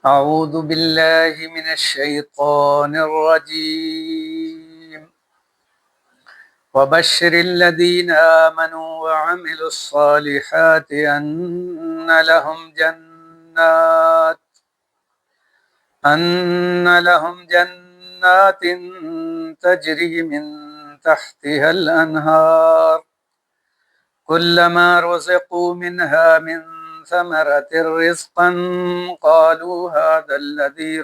أعوذ بالله من الشيطان الرجيم وبشر الذين آمنوا وعملوا الصالحات أن لهم جنات تجري من تحتها الأنهار كلما رزقوا منها من ثمرة رزقا قالوا هذا الذي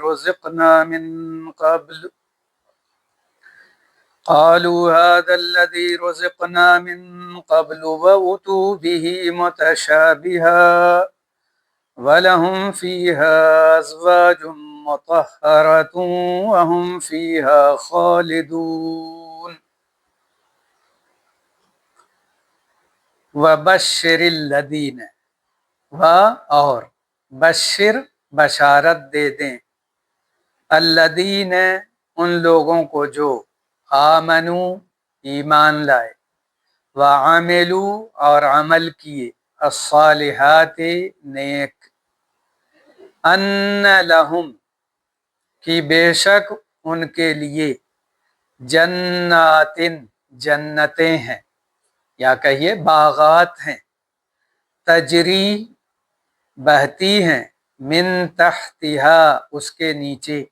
رزقنا من قبل وأتوا به متشابها ولهم فيها أزواج مطهرة وهم فيها خالدون وبشر الذین اور بشر بشارت دے دیں الذین ان لوگوں کو جو آمنو ایمان لائے وعملوا اور عمل کیے الصالحات نیک ان لہم کی بے شک ان کے لیے جنات جنتیں ہیں یا کہیے باغات ہیں تجری بہتی ہیں من تحتہا اس کے نیچے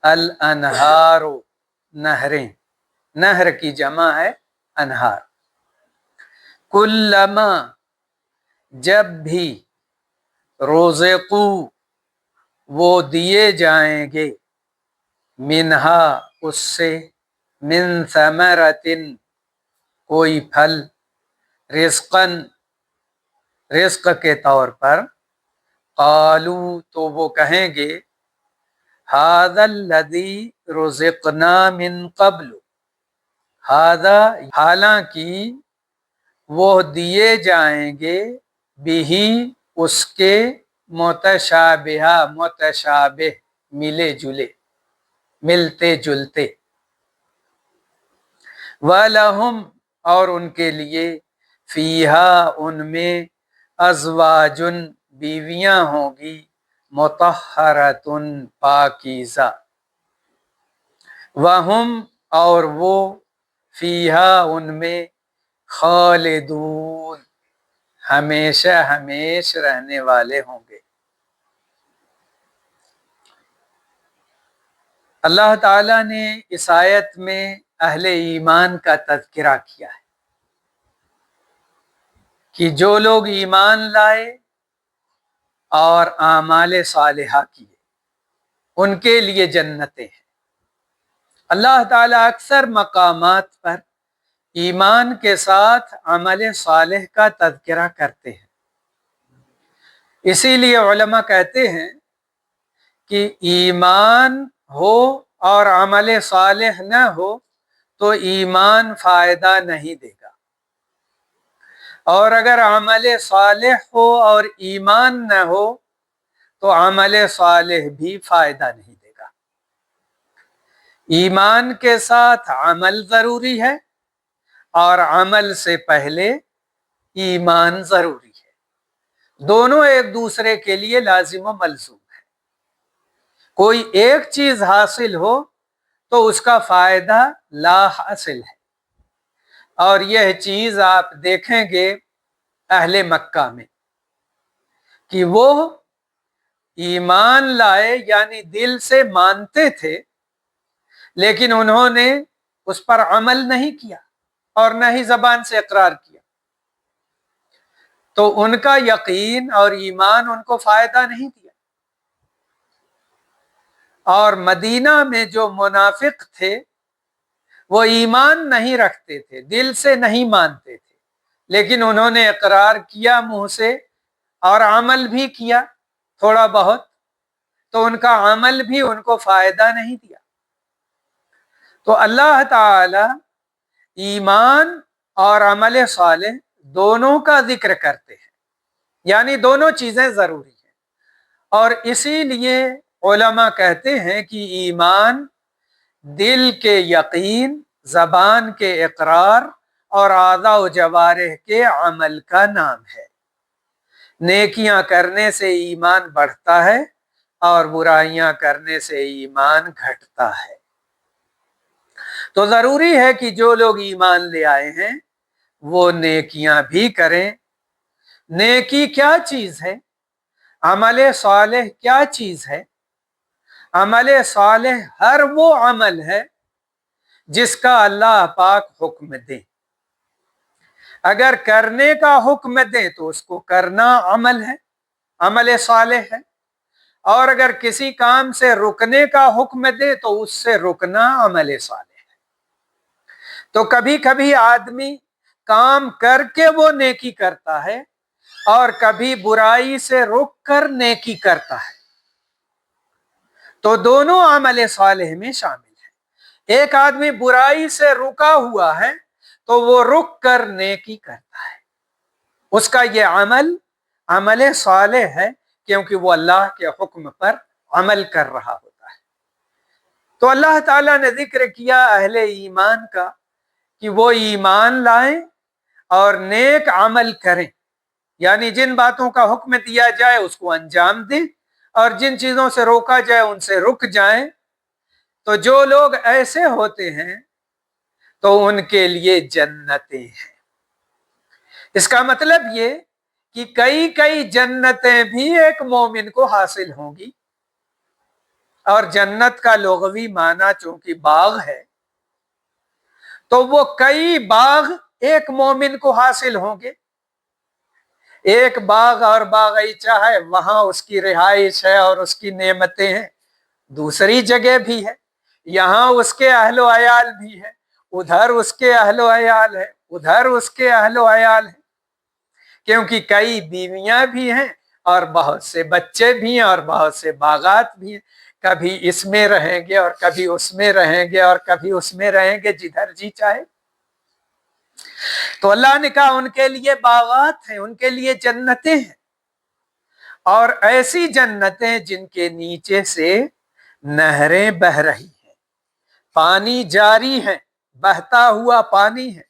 الانہار نہریں نہر کی جمع ہے انہار کلما جب بھی رزقو وہ دیے جائیں گے منہا اس سے من ثمرتن کوئی پھل رزقن رزق کے طور پر قالو تو وہ کہیں گے ھذا الذی رزقنا من قبل ھذا حالانکہ وہ دیے جائیں گے بھی اس کے متشابہ ملے جلے ملتے جلتے وَلَهُمْ اور ان کے لیے فیہا ان میں ازواجن بیویاں ہوں گی مطہرتن پاکیزہ وہم اور وہ فیہا ان میں خالدون ہمیشہ ہمیش رہنے والے ہوں گے۔ اللہ تعالیٰ نے اس آیت میں اہل ایمان کا تذکرہ کیا ہے کہ جو لوگ ایمان لائے اور اعمال صالحہ کیے ان کے لیے جنتیں ہیں۔ اللہ تعالیٰ اکثر مقامات پر ایمان کے ساتھ عمل صالح کا تذکرہ کرتے ہیں، اسی لیے علماء کہتے ہیں کہ ایمان ہو اور عمل صالح نہ ہو تو ایمان فائدہ نہیں دے گا، اور اگر عمل صالح ہو اور ایمان نہ ہو تو عمل صالح بھی فائدہ نہیں دے گا۔ ایمان کے ساتھ عمل ضروری ہے اور عمل سے پہلے ایمان ضروری ہے، دونوں ایک دوسرے کے لیے لازم و ملزوم ہے۔ کوئی ایک چیز حاصل ہو تو اس کا فائدہ لا حاصل ہے، اور یہ چیز آپ دیکھیں گے اہل مکہ میں کہ وہ ایمان لائے یعنی دل سے مانتے تھے لیکن انہوں نے اس پر عمل نہیں کیا اور نہ ہی زبان سے اقرار کیا، تو ان کا یقین اور ایمان ان کو فائدہ نہیں دیا۔ اور مدینہ میں جو منافق تھے وہ ایمان نہیں رکھتے تھے، دل سے نہیں مانتے تھے، لیکن انہوں نے اقرار کیا منہ سے اور عمل بھی کیا تھوڑا بہت، تو ان کا عمل بھی ان کو فائدہ نہیں دیا۔ تو اللہ تعالی ایمان اور عمل صالح دونوں کا ذکر کرتے ہیں، یعنی دونوں چیزیں ضروری ہیں، اور اسی لیے علماء کہتے ہیں کہ ایمان دل کے یقین، زبان کے اقرار اور اعضاء و جوارح کے عمل کا نام ہے۔ نیکیاں کرنے سے ایمان بڑھتا ہے اور برائیاں کرنے سے ایمان گھٹتا ہے۔ تو ضروری ہے کہ جو لوگ ایمان لے آئے ہیں وہ نیکیاں بھی کریں۔ نیکی کیا چیز ہے؟ عمل صالح کیا چیز ہے؟ عمل صالح ہر وہ عمل ہے جس کا اللہ پاک حکم دے۔ اگر کرنے کا حکم دے تو اس کو کرنا عمل ہے، عمل صالح ہے، اور اگر کسی کام سے رکنے کا حکم دے تو اس سے رکنا عمل صالح ہے۔ تو کبھی کبھی آدمی کام کر کے وہ نیکی کرتا ہے اور کبھی برائی سے رک کر نیکی کرتا ہے، تو دونوں عمل صالح میں شامل ہیں۔ ایک آدمی برائی سے رکا ہوا ہے تو وہ رک کر نیکی کرتا ہے، اس کا یہ عمل صالح ہے، کیونکہ وہ اللہ کے حکم پر عمل کر رہا ہوتا ہے۔ تو اللہ تعالیٰ نے ذکر کیا اہل ایمان کا کہ وہ ایمان لائیں اور نیک عمل کریں، یعنی جن باتوں کا حکم دیا جائے اس کو انجام دیں اور جن چیزوں سے روکا جائے ان سے رک جائیں۔ تو جو لوگ ایسے ہوتے ہیں تو ان کے لیے جنتیں ہیں۔ اس کا مطلب یہ کہ کئی جنتیں بھی ایک مومن کو حاصل ہوں گی، اور جنت کا لغوی معنی چونکہ باغ ہے تو وہ کئی باغ ایک مومن کو حاصل ہوں گے۔ ایک باغ اور باغیچہ ہے، وہاں اس کی رہائش ہے اور اس کی نعمتیں ہیں، دوسری جگہ بھی ہے، یہاں اس کے اہل و عیال بھی ہے، ادھر اس کے اہل و عیال ہے، ادھر اس کے اہل و عیال ہے، کیونکہ کئی بیویاں بھی ہیں اور بہت سے بچے بھی ہیں اور بہت سے باغات بھی ہیں، کبھی اس میں رہیں گے اور کبھی اس میں رہیں گے اور کبھی اس میں رہیں گے، جدھر جی چاہے۔ تو اللہ نے کہا ان کے لیے باغات ہیں، ان کے لیے جنتیں ہیں، اور ایسی جنتیں جن کے نیچے سے نہریں بہ رہی ہیں، پانی جاری ہے، بہتا ہوا پانی ہے،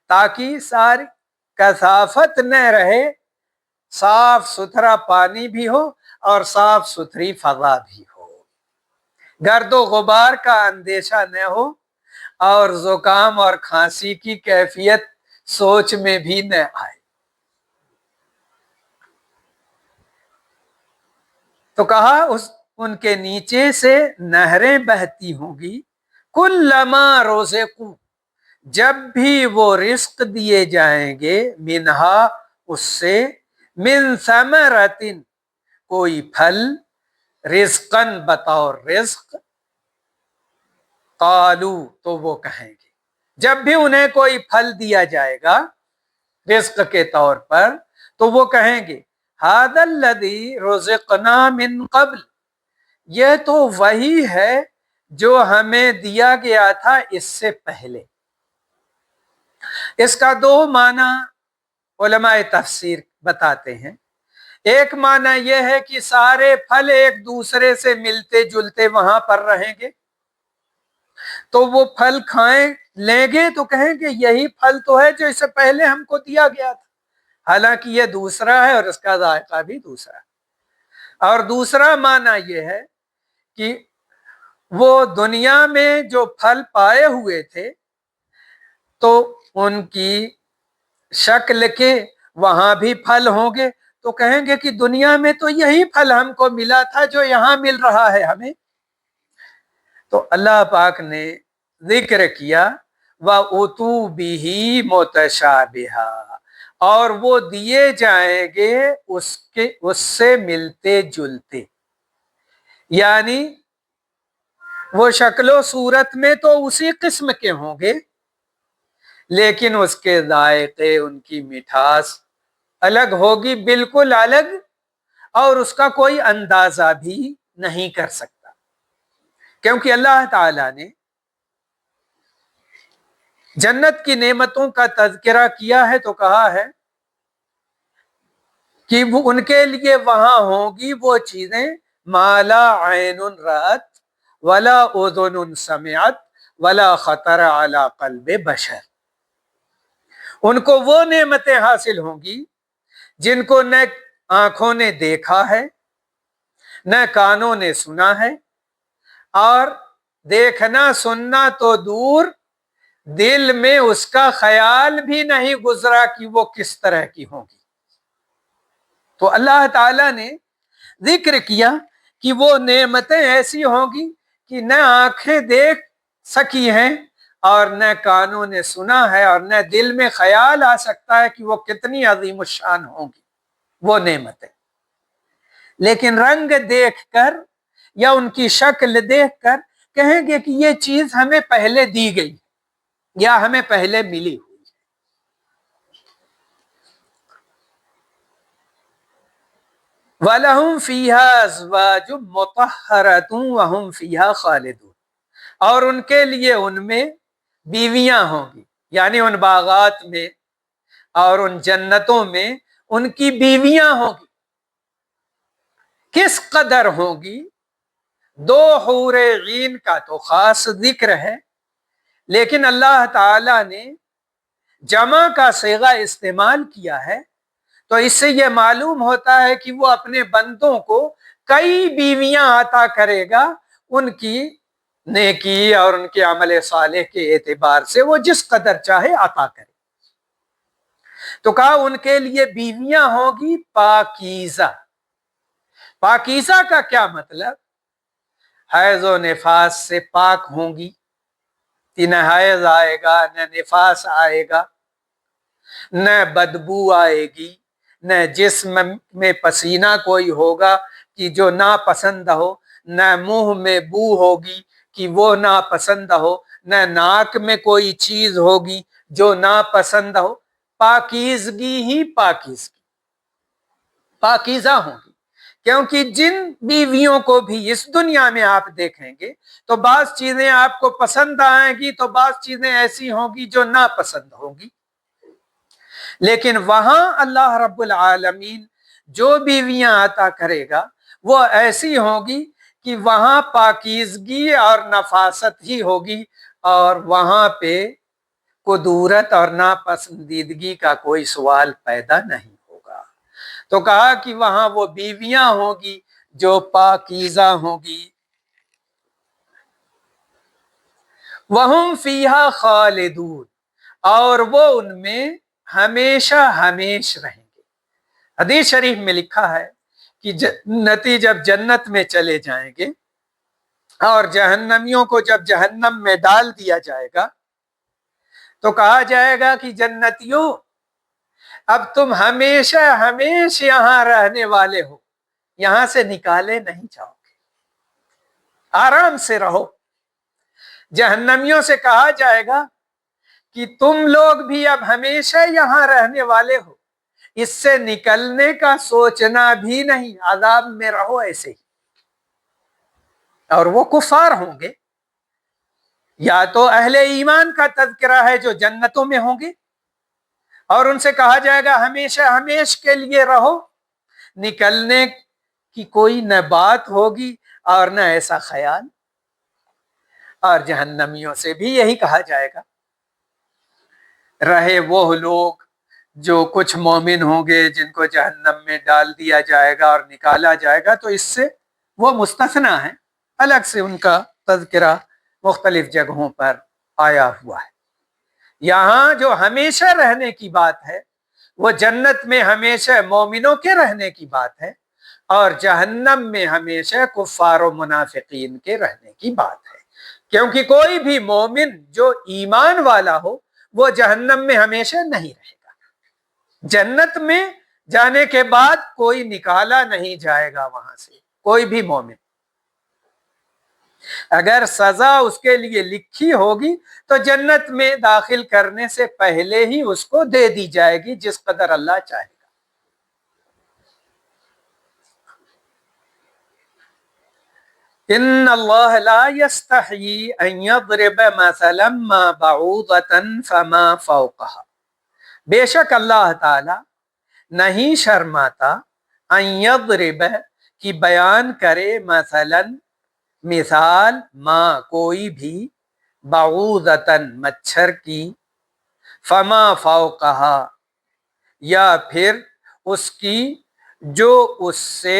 تاکہ ساری کثافت نہ رہے، صاف ستھرا پانی بھی ہو اور صاف ستھری فضا بھی ہو، گرد و غبار کا اندیشہ نہ ہو اور زکام اور کھانسی کی کیفیت سوچ میں بھی نہ آئے۔ تو کہا ان کے نیچے سے نہریں بہتی ہوں گی، کلما رزقوا، جب بھی وہ رزق دیے جائیں گے، منہا، اس سے، من ثمرۃ، کوئی پھل، رزقن، بطور رزق، قالو، تو وہ کہیں گے، جب بھی انہیں کوئی پھل دیا جائے گا رزق کے طور پر تو وہ کہیں گے، ھذا الذی رزقنا من قبل، یہ تو وہی ہے جو ہمیں دیا گیا تھا اس سے پہلے۔ اس کا دو معنی علماء تفسیر بتاتے ہیں۔ ایک معنی یہ ہے کہ سارے پھل ایک دوسرے سے ملتے جلتے وہاں پر رہیں گے، تو وہ پھل کھائیں لیں گے تو کہیں گے یہی پھل تو ہے جو اس سے پہلے ہم کو دیا گیا تھا، حالانکہ یہ دوسرا ہے اور اس کا ذائقہ بھی دوسرا ہے۔ اور دوسرا معنی یہ ہے کہ وہ دنیا میں جو پھل پائے ہوئے تھے تو ان کی شکل کے وہاں بھی پھل ہوں گے، تو کہیں گے کہ دنیا میں تو یہی پھل ہم کو ملا تھا جو یہاں مل رہا ہے ہمیں۔ تو اللہ پاک نے ذکر کیا وَأُتُوا بِهِ مُتَشَابِهًا، اور وہ دیے جائیں گے اس سے ملتے جلتے، یعنی وہ شکل و صورت میں تو اسی قسم کے ہوں گے لیکن اس کے ذائقے، ان کی مٹھاس الگ ہوگی، بالکل الگ، اور اس کا کوئی اندازہ بھی نہیں کر سکتا، کیونکہ اللہ تعالی نے جنت کی نعمتوں کا تذکرہ کیا ہے تو کہا ہے کہ وہ ان کے لیے وہاں ہوں گی وہ چیزیں ما لا عین رأت ولا اذن سمعت ولا خطر علی قلب بشر، ان کو وہ نعمتیں حاصل ہوں گی جن کو نہ آنکھوں نے دیکھا ہے، نہ کانوں نے سنا ہے، اور دیکھنا سننا تو دور، دل میں اس کا خیال بھی نہیں گزرا کہ وہ کس طرح کی ہوگی۔ تو اللہ تعالی نے ذکر کیا کہ وہ نعمتیں ایسی ہوں گی کہ نہ آنکھیں دیکھ سکی ہیں اور نہ کانوں نے سنا ہے اور نہ دل میں خیال آ سکتا ہے کہ وہ کتنی عظیم الشان ہوں گی وہ نعمتیں۔ لیکن رنگ دیکھ کر یا ان کی شکل دیکھ کر کہیں گے کہ یہ چیز ہمیں پہلے دی گئی یا ہمیں پہلے ملی ہوئی۔ وَلَهُمْ فِيهَا أَزْوَاجٌ مُطَهَّرَةٌ وَهُمْ فِيهَا خَالِدُونَ، اور ان کے لیے ان میں بیویاں ہوں گی، یعنی ان باغات میں اور ان جنتوں میں ان کی بیویاں ہوں گی۔ کس قدر ہوں گی؟ دو حور عین کا تو خاص ذکر ہے، لیکن اللہ تعالی نے جمع کا صیغہ استعمال کیا ہے، تو اس سے یہ معلوم ہوتا ہے کہ وہ اپنے بندوں کو کئی بیویاں عطا کرے گا، ان کی نیکی اور ان کے عمل صالح کے اعتبار سے وہ جس قدر چاہے عطا کرے۔ تو کہا ان کے لیے بیویاں ہوں گی پاکیزہ۔ پاکیزہ کا کیا مطلب؟ حیض و نفاس سے پاک ہوں گی، نہ حیض آئے گا نہ نفاس آئے گا، نہ بدبو آئے گی، نہ جسم میں پسینہ کوئی ہوگا کہ جو ناپسند ہو، نہ منہ میں بو ہوگی کہ وہ ناپسند ہو، نہ ناک میں کوئی چیز ہوگی جو ناپسند ہو۔ پاکیزگی ہی پاکیزگی، پاکیزہ ہوگی۔ کیونکہ جن بیویوں کو بھی اس دنیا میں آپ دیکھیں گے تو بعض چیزیں آپ کو پسند آئیں گی تو بعض چیزیں ایسی ہوں گی جو ناپسند ہوں گی، لیکن وہاں اللہ رب العالمین جو بیویاں عطا کرے گا وہ ایسی ہوں گی کہ وہاں پاکیزگی اور نفاست ہی ہوگی، اور وہاں پہ کدورت اور ناپسندیدگی کا کوئی سوال پیدا نہیں ہوگا۔ تو کہا کہ وہاں وہ بیویاں ہوں گی جو پاکیزہ ہوں گی۔ وَهُمْ فِيهَا خَالِدُونَ، اور وہ ان میں ہمیشہ ہمیش رہیں گے۔ حدیث شریف میں لکھا ہے کہ جنتی جب جنت میں چلے جائیں گے اور جہنمیوں کو جب جہنم میں ڈال دیا جائے گا تو کہا جائے گا کہ جنتیوں اب تم ہمیشہ ہمیش یہاں رہنے والے ہو، یہاں سے نکالے نہیں جاؤ گے، آرام سے رہو۔ جہنمیوں سے کہا جائے گا کہ تم لوگ بھی اب ہمیشہ یہاں رہنے والے ہو، اس سے نکلنے کا سوچنا بھی نہیں، عذاب میں رہو ایسے ہی۔ اور وہ کفار ہوں گے، یا تو اہل ایمان کا تذکرہ ہے جو جنتوں میں ہوں گے، اور ان سے کہا جائے گا ہمیشہ ہمیش کے لیے رہو، نکلنے کی کوئی نہ بات ہوگی اور نہ ایسا خیال۔ اور جہنمیوں سے بھی یہی کہا جائے گا، رہے وہ لوگ جو کچھ مومن ہوں گے جن کو جہنم میں ڈال دیا جائے گا اور نکالا جائے گا، تو اس سے وہ مستثنیٰ ہیں، الگ سے ان کا تذکرہ مختلف جگہوں پر آیا ہوا ہے۔ یہاں جو ہمیشہ رہنے کی بات ہے وہ جنت میں ہمیشہ مومنوں کے رہنے کی بات ہے، اور جہنم میں ہمیشہ کفار و منافقین کے رہنے کی بات ہے، کیونکہ کوئی بھی مومن جو ایمان والا ہو وہ جہنم میں ہمیشہ نہیں رہے گا۔ جنت میں جانے کے بعد کوئی نکالا نہیں جائے گا وہاں سے، کوئی بھی مومن۔ اگر سزا اس کے لیے لکھی ہوگی تو جنت میں داخل کرنے سے پہلے ہی اس کو دے دی جائے گی جس قدر اللہ چاہے گا۔ ان اللہ لا یستحیی ان یضرب مثلا ما بعوضۃ فما فوقها، بے شک اللہ تعالی نہیں شرماتا ان یضرب کی بیان کرے مثلا مثال، ما کوئی بھی، بعوضۃ مچھر کی، فما فوقها یا پھر اس کی جو اس سے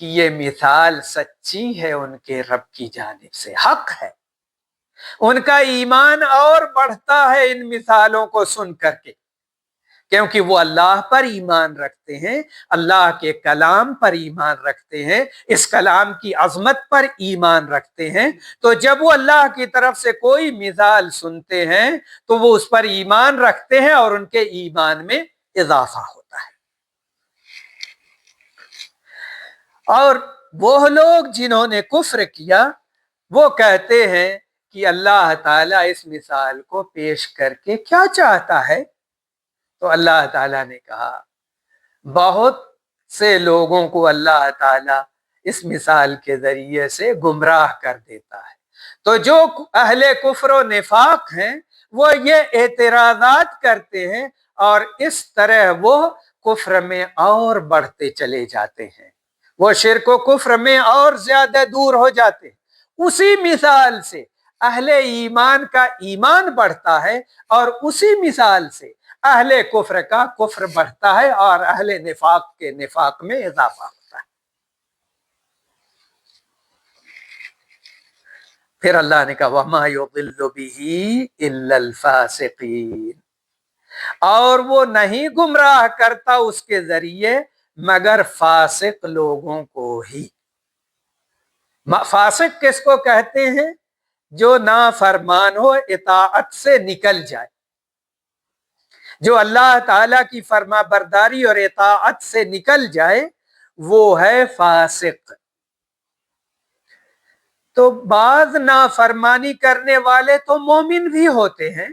کہ یہ مثال سچی ہے ان کے رب کی جانب سے، حق ہے۔ ان کا ایمان اور بڑھتا ہے ان مثالوں کو سن کر کے، کیونکہ وہ اللہ پر ایمان رکھتے ہیں، اللہ کے کلام پر ایمان رکھتے ہیں، اس کلام کی عظمت پر ایمان رکھتے ہیں۔ تو جب وہ اللہ کی طرف سے کوئی مثال سنتے ہیں تو وہ اس پر ایمان رکھتے ہیں اور ان کے ایمان میں اضافہ ہوتا ہے۔ اور وہ لوگ جنہوں نے کفر کیا وہ کہتے ہیں کہ اللہ تعالیٰ اس مثال کو پیش کر کے کیا چاہتا ہے؟ تو اللہ تعالیٰ نے کہا بہت سے لوگوں کو اللہ تعالیٰ اس مثال کے ذریعے سے گمراہ کر دیتا ہے۔ تو جو اہل کفر و نفاق ہیں وہ یہ اعتراضات کرتے ہیں اور اس طرح وہ کفر میں اور بڑھتے چلے جاتے ہیں، وہ شرک و کفر میں اور زیادہ دور ہو جاتے ہیں۔ اسی مثال سے اہل ایمان کا ایمان بڑھتا ہے اور اسی مثال سے اہل کفر کا کفر بڑھتا ہے اور اہل نفاق کے نفاق میں اضافہ ہوتا ہے۔ پھر اللہ نے کہا وَمَا يُضِلُّ بِهِ إِلَّا الْفَاسِقِينَ، اور وہ نہیں گمراہ کرتا اس کے ذریعے مگر فاسق لوگوں کو ہی۔ فاسق کس کو کہتے ہیں؟ جو نافرمان ہو، اطاعت سے نکل جائے، جو اللہ تعالی کی فرما برداری اور اطاعت سے نکل جائے وہ ہے فاسق۔ تو بعض نافرمانی کرنے والے تو مومن بھی ہوتے ہیں،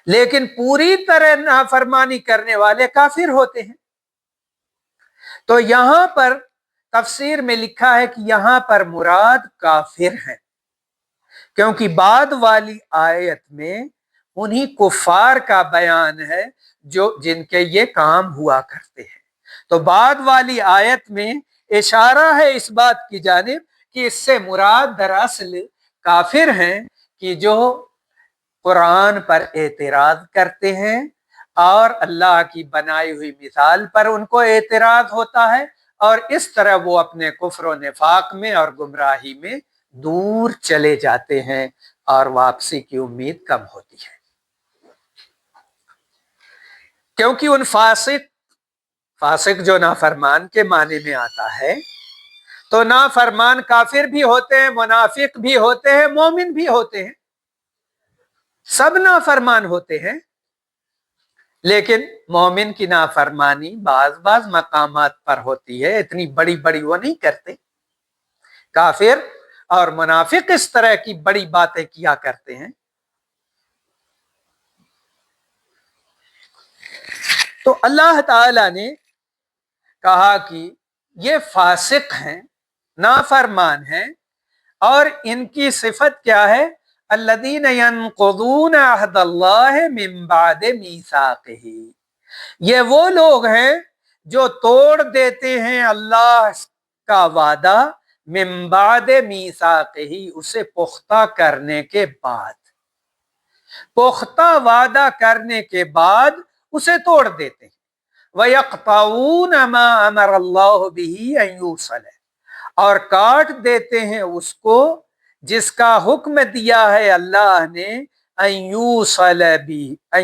لیکن پوری طرح نافرمانی کرنے والے کافر ہوتے ہیں۔ تو یہاں پر تفسیر میں لکھا ہے کہ یہاں پر مراد کافر ہیں، کیونکہ بعد والی آیت میں انہی کفار کا بیان ہے جن کے یہ کام ہوا کرتے ہیں۔ تو بعد والی آیت میں اشارہ ہے اس بات کی جانب کہ اس سے مراد دراصل کافر ہیں کہ جو قرآن پر اعتراض کرتے ہیں اور اللہ کی بنائی ہوئی مثال پر ان کو اعتراض ہوتا ہے، اور اس طرح وہ اپنے کفر و نفاق میں اور گمراہی میں دور چلے جاتے ہیں اور واپسی کی امید کم ہوتی ہے۔ کیونکہ ان فاسق جو نافرمان کے معنی میں آتا ہے، تو نافرمان کافر بھی ہوتے ہیں، منافق بھی ہوتے ہیں، مومن بھی ہوتے ہیں، سب نافرمان ہوتے ہیں۔ لیکن مومن کی نافرمانی بعض مقامات پر ہوتی ہے، اتنی بڑی بڑی وہ نہیں کرتے۔ کافر اور منافق اس طرح کی بڑی باتیں کیا کرتے ہیں۔ تو اللہ تعالی نے کہا کہ یہ فاسق ہیں، نافرمان ہیں، اور ان کی صفت کیا ہے؟ الذین ینقضون عہد اللہ من بعد میثاقہ، یہ وہ لوگ ہیں جو توڑ دیتے ہیں اللہ کا وعدہ من بعد میثاقہ، اسے پختہ کرنے کے بعد، پختہ وعدہ کرنے کے بعد اسے توڑ دیتے ہیں۔ وَيَقْطَعُونَ مَا أَمَرَ اللَّهُ بِهِ أَن يُوصَلَ، اور کاٹ دیتے ہیں اس کو جس کا حکم دیا ہے اللہ نے أَن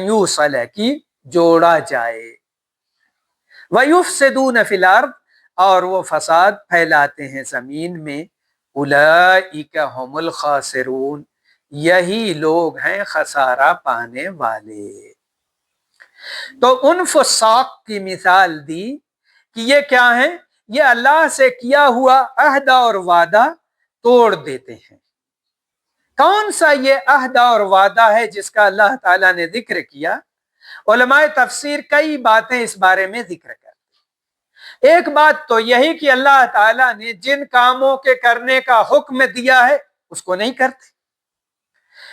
يُوصَلَ کی جوڑا جائے۔ وَيُفْسِدُونَ فِي الْأَرْضِ، اور وہ فساد پھیلاتے ہیں زمین میں۔ أُولَئِكَ هُمُ الْخَاسِرُونَ، یہی لوگ ہیں خسارہ پانے والے۔ تو ان فساق کی مثال دی کہ یہ کیا ہیں؟ یہ اللہ سے کیا ہوا عہد اور وعدہ توڑ دیتے ہیں۔ کون سا یہ عہد اور وعدہ ہے جس کا اللہ تعالیٰ نے ذکر کیا؟ علماء تفسیر کئی باتیں اس بارے میں ذکر کرتے ہیں۔ ایک بات تو یہی کہ اللہ تعالیٰ نے جن کاموں کے کرنے کا حکم دیا ہے اس کو نہیں کرتے،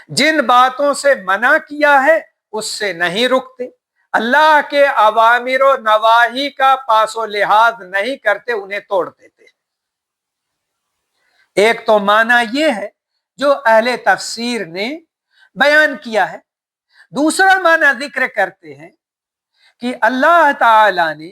جن باتوں سے منع کیا ہے اس سے نہیں رکتے، اللہ کے اوامر و نواہی کا پاس و لحاظ نہیں کرتے، انہیں توڑ دیتے ہیں۔ ایک تو معنی یہ ہے جو اہل تفسیر نے بیان کیا ہے۔ دوسرا معنی ذکر کرتے ہیں کہ اللہ تعالی نے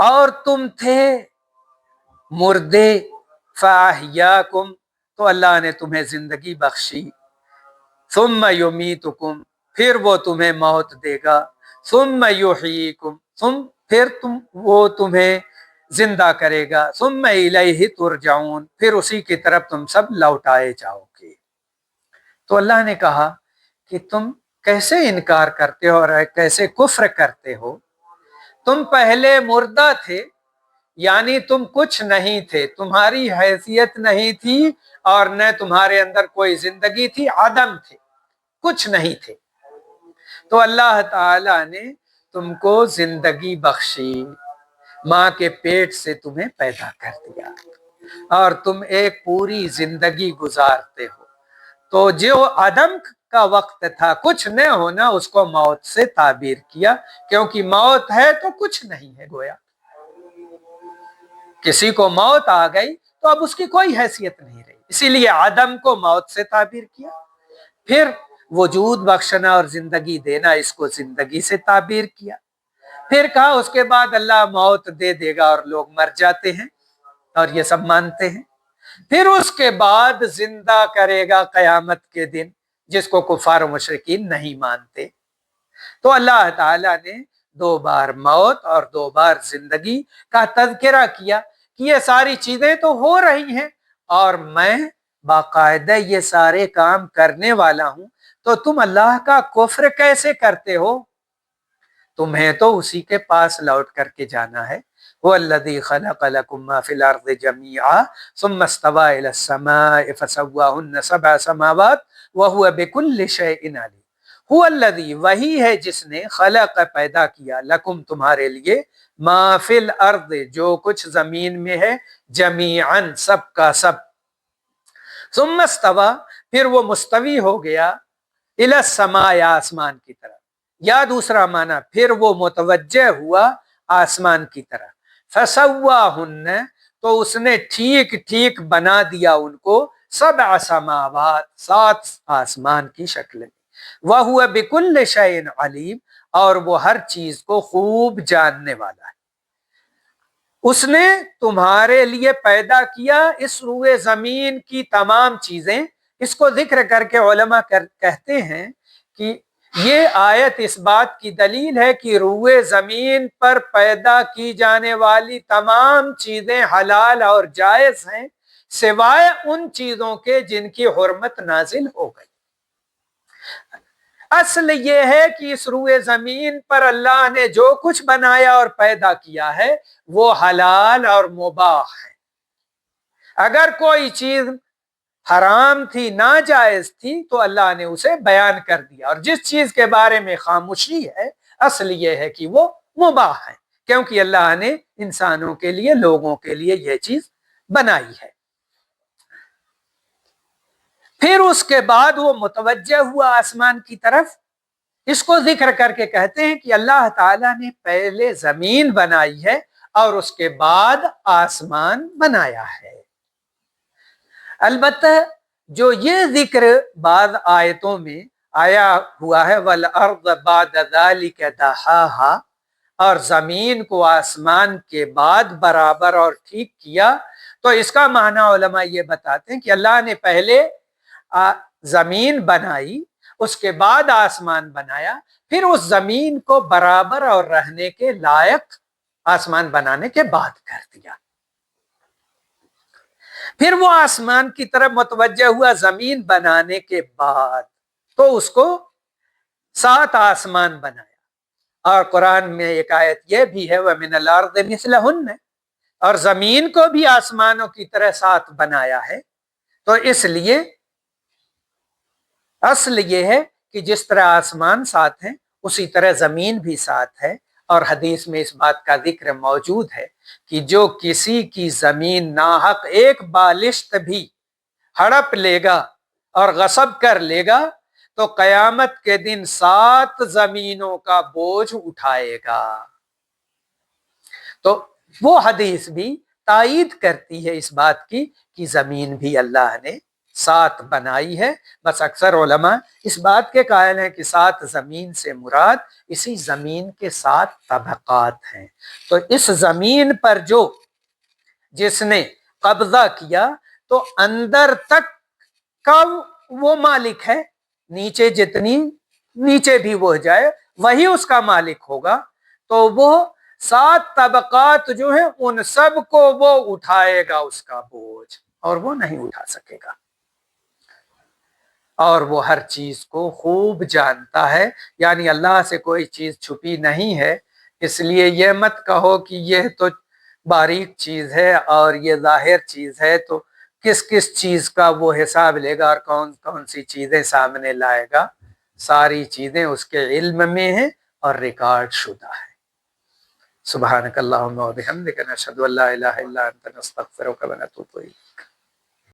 اور تم تھے مردے، فاحیاکم، تو اللہ نے تمہیں زندگی بخشی، ثم یمیتکم، پھر وہ تمہیں موت دے گا، ثم یحییکم، پھر وہ تمہیں زندہ کرے گا، ثم الیہ ترجعون، پھر اسی کی طرف تم سب لوٹائے جاؤ گے۔ تو اللہ نے کہا کہ تم کیسے انکار کرتے ہو اور کیسے کفر کرتے ہو؟ تم پہلے مردہ تھے، یعنی تم کچھ نہیں تھے، تمہاری حیثیت نہیں تھی اور نہ تمہارے اندر کوئی زندگی تھی، عدم تھے، کچھ نہیں تھے۔ تو اللہ تعالی نے تم کو زندگی بخشی، ماں کے پیٹ سے تمہیں پیدا کر دیا اور تم ایک پوری زندگی گزارتے ہو۔ تو جو عدم کا وقت تھا، کچھ نہ ہونا، اس کو موت سے تعبیر کیا، کیونکہ موت ہے تو کچھ نہیں ہے۔ گویا کسی کو موت آ گئی تو اب اس کی کوئی حیثیت نہیں رہی، اسی لیے عدم کو موت سے تعبیر کیا۔ پھر وجود بخشنا اور زندگی دینا، اس کو زندگی سے تعبیر کیا۔ پھر کہا اس کے بعد اللہ موت دے دے گا اور لوگ مر جاتے ہیں اور یہ سب مانتے ہیں۔ پھر اس کے بعد زندہ کرے گا قیامت کے دن، جس کو کفار و مشرکین نہیں مانتے۔ تو اللہ تعالیٰ نے 2 بار موت اور 2 بار زندگی کا تذکرہ کیا کہ یہ ساری چیزیں تو ہو رہی ہیں اور میں باقاعدہ یہ سارے کام کرنے والا ہوں، تو تم اللہ کا کفر کیسے کرتے ہو؟ تمہیں تو اسی کے پاس لوٹ کر کے جانا ہے۔ وَالَّذِي خَلَقَ لَكُم مَّا فِي الْأَرْضِ جَمِيعًا ثُمَّ اسْتَوَىٰ إِلَى السَّمَاءِ فَسَوَّاهُنَّ 7 سماوات وَهُوَ بِكُلِّ شَيْءٍ عَلِيمٌ۔ هو الذی، وہی ہے جس نے خلق پیدا کیا، لکم تمہارے لیے، ما فی الارض جو کچھ زمین میں ہے، جمیعاً سب کا سب، ثم استوى پھر وہ مستوی ہو گیا، الی السماء آسمان کی طرف، یا دوسرا معنی پھر وہ متوجہ ہوا آسمان کی طرف، فسواہن تو اس نے ٹھیک ٹھیک بنا دیا ان کو، 7 سماوات 7 آسمان کی شکل میں، وَهُوَ بِكُلِّ شَيْءٍ عَلِيمٌ اور وہ ہر چیز کو خوب جاننے والا ہے۔ اس نے تمہارے لیے پیدا کیا اس روئے زمین کی تمام چیزیں۔ اس کو ذکر کر کے علماء کہتے ہیں کہ یہ آیت اس بات کی دلیل ہے کہ روئے زمین پر پیدا کی جانے والی تمام چیزیں حلال اور جائز ہیں، سوائے ان چیزوں کے جن کی حرمت نازل ہو گئی۔ اصل یہ ہے کہ اس روئے زمین پر اللہ نے جو کچھ بنایا اور پیدا کیا ہے وہ حلال اور مباح ہے۔ اگر کوئی چیز حرام تھی، ناجائز تھی، تو اللہ نے اسے بیان کر دیا، اور جس چیز کے بارے میں خاموشی ہے، اصل یہ ہے کہ وہ مباح ہے، کیونکہ اللہ نے انسانوں کے لیے، لوگوں کے لیے یہ چیز بنائی ہے۔ پھر اس کے بعد وہ متوجہ ہوا آسمان کی طرف۔ اس کو ذکر کر کے کہتے ہیں کہ اللہ تعالیٰ نے پہلے زمین بنائی ہے اور اس کے بعد آسمان بنایا ہے۔ البتہ جو یہ ذکر بعض آیتوں میں آیا ہوا ہے، وَالْأَرْضَ بَعْدَ ذَلِكَ دَحَاهَا، اور زمین کو آسمان کے بعد برابر اور ٹھیک کیا، تو اس کا معنی علماء یہ بتاتے ہیں کہ اللہ نے پہلے زمین بنائی، اس کے بعد آسمان بنایا، پھر اس زمین کو برابر اور رہنے کے لائق آسمان بنانے کے بعد کر دیا۔ پھر وہ آسمان کی طرف متوجہ ہوا زمین بنانے کے بعد، تو اس کو 7 آسمان بنایا، اور قرآن میں ایک آیت یہ بھی ہے، وَمِنَ الْأَرْضِ مِثْلَهُنَّ، اور زمین کو بھی آسمانوں کی طرح 7 بنایا ہے۔ تو اس لیے اصل یہ ہے کہ جس طرح آسمان 7 ہیں، اسی طرح زمین بھی 7 ہے، اور حدیث میں اس بات کا ذکر موجود ہے کہ جو کسی کی زمین ناحق ایک بالشت بھی ہڑپ لے گا اور غصب کر لے گا، تو قیامت کے دن 7 زمینوں کا بوجھ اٹھائے گا۔ تو وہ حدیث بھی تائید کرتی ہے اس بات کی کہ زمین بھی اللہ نے 7 بنائی ہے. بس اکثر علماء اس بات کے قائل ہیں کہ 7 زمین سے مراد اسی زمین کے 7 طبقات ہیں. تو اس زمین پر جس نے قبضہ کیا تو اندر تک کا وہ مالک ہے، نیچے جتنی نیچے بھی وہ جائے وہی اس کا مالک ہوگا. تو وہ 7 طبقات جو ہیں ان سب کو وہ اٹھائے گا اس کا بوجھ، اور وہ نہیں اٹھا سکے گا. اور وہ ہر چیز کو خوب جانتا ہے، یعنی اللہ سے کوئی چیز چھپی نہیں ہے. اس لیے یہ مت کہو کہ یہ تو باریک چیز ہے اور یہ ظاہر چیز ہے، تو کس کس چیز کا وہ حساب لے گا اور کون کون سی چیزیں سامنے لائے گا. ساری چیزیں اس کے علم میں ہیں اور ریکارڈ شدہ ہے. سبحانک اللہم و بحمدک نشہد ان لا الہ الا انت نستغفرک و نتوب الیک.